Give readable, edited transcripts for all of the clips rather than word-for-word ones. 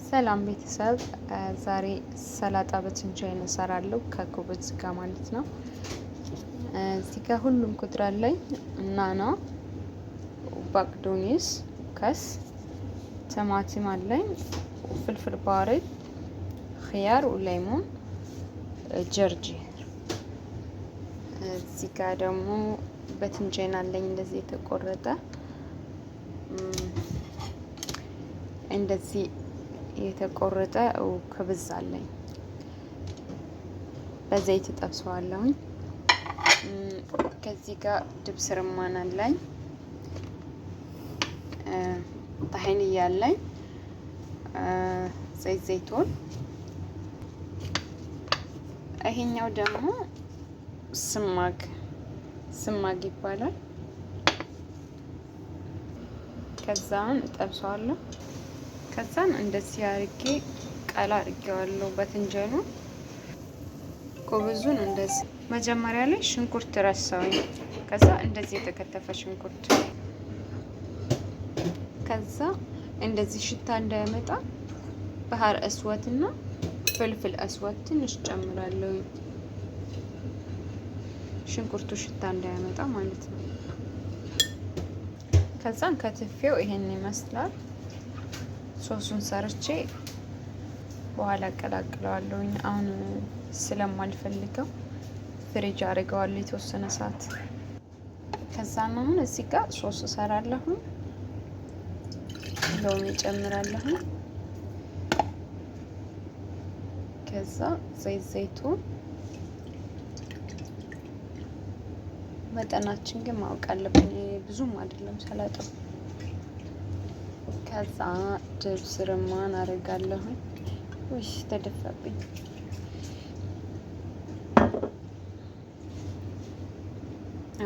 ሰላም ቤተሰብ፣ ዛሬ ሰላጣ በትንጃይን እሰራለሁ ከኩብዝ ጋር ማለት ነው። እዚህ ጋር ሁሉም ኩድራ አለኝ። ናና፣ ባቅዶኒስ፣ ከስ፣ ቲማቲም አለኝ፣ ፍልፍል ባሪድ፣ ኺያር ወለይሞን፣ ጀርጂር። እዚህ ጋር ደግሞ በትንጃይን አለኝ እንደዚህ የተቆረጠ እንደዚህ የተቆረጠ ክብዝ አለኝ። በዘይት ጠብሰዋለሁኝ። ከዚህ ጋር ድብስ ርማን አለኝ፣ ጣሂን እያለኝ፣ ዘይት ዘይቱን። ይሄኛው ደግሞ ስማግ ይባላል። ከዛን እጠብሰዋለሁ። ከዛን እንደዚህ አርጌ ቀላ አርጌዋለሁ በትንጀኑ። ኩብዙን እንደዚህ መጀመሪያ ላይ ሽንኩርት ረሳውኝ። ከዛ እንደዚህ የተከተፈ ሽንኩርት፣ ከዛ እንደዚህ ሽታ እንዳያመጣ ባህር አስወትና ፍልፍል አስወት ትንሽ ጨምራለሁ። ሽንኩርቱ ሽታ እንዳያመጣ ማለት ነው። ከዛን ከትፌው ይሄን ይመስላል። ሶሱን ሰርቼ በኋላ አቀላቅለዋለሁኝ። አሁን ስለማልፈልገው ፍሪጅ አድርገዋለሁ የተወሰነ ሰዓት። ከዛም አሁን እዚህ ጋር ሶስ እሰራለሁ። ሎሚ ጨምራለሁ። ከዛ ዘይት ዘይቱን መጠናችን ግን ማወቅ አለብን። ብዙም አይደለም ሰላጣው። ከዛ ድብስ ርማን አደርጋለሁ። ውይ ተደፋብኝ።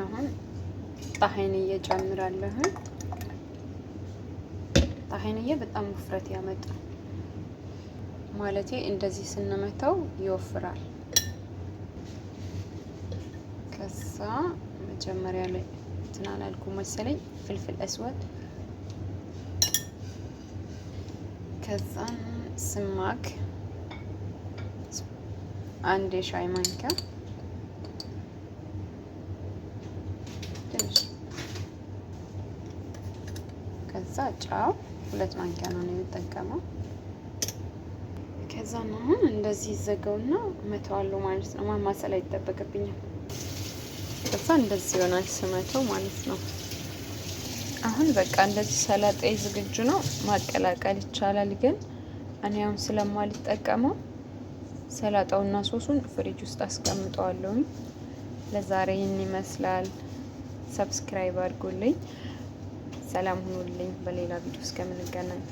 አሁን ጣሂንዬ ጨምራለሁ። ጣሂንዬ በጣም ውፍረት ያመጣል ማለቴ እንደዚህ ስንመታው ይወፍራል። ከዛ መጀመሪያ ላይ ትናላልኩ መሰለኝ ፍልፍል አስወድ፣ ከዛን ስማግ አንድ የሻይ ማንኪያ ትንሽ፣ ከዛ ጫው 2 ማንኪያ ነው የሚጠቀመው። ከዛ አሁን እንደዚህ ይዘጋውና መተዋለሁ ማለት ነው። ማማሰል አይጠበቅብኝም። ከዛ እንደዚህ ይሆናል ስመተው ማለት ነው። አሁን በቃ እንደዚህ ሰላጣዬ ዝግጁ ነው። ማቀላቀል ይቻላል፣ ግን እኔ አሁን ስለማልጠቀመው ሰላጣውና ሶሱን ፍሪጅ ውስጥ አስቀምጠዋለሁ። ለዛሬ ይህን ይመስላል። ሰብስክራይብ አድርጉልኝ። ሰላም ሁኑልኝ። በሌላ ቪዲዮ እስከምንገናኝ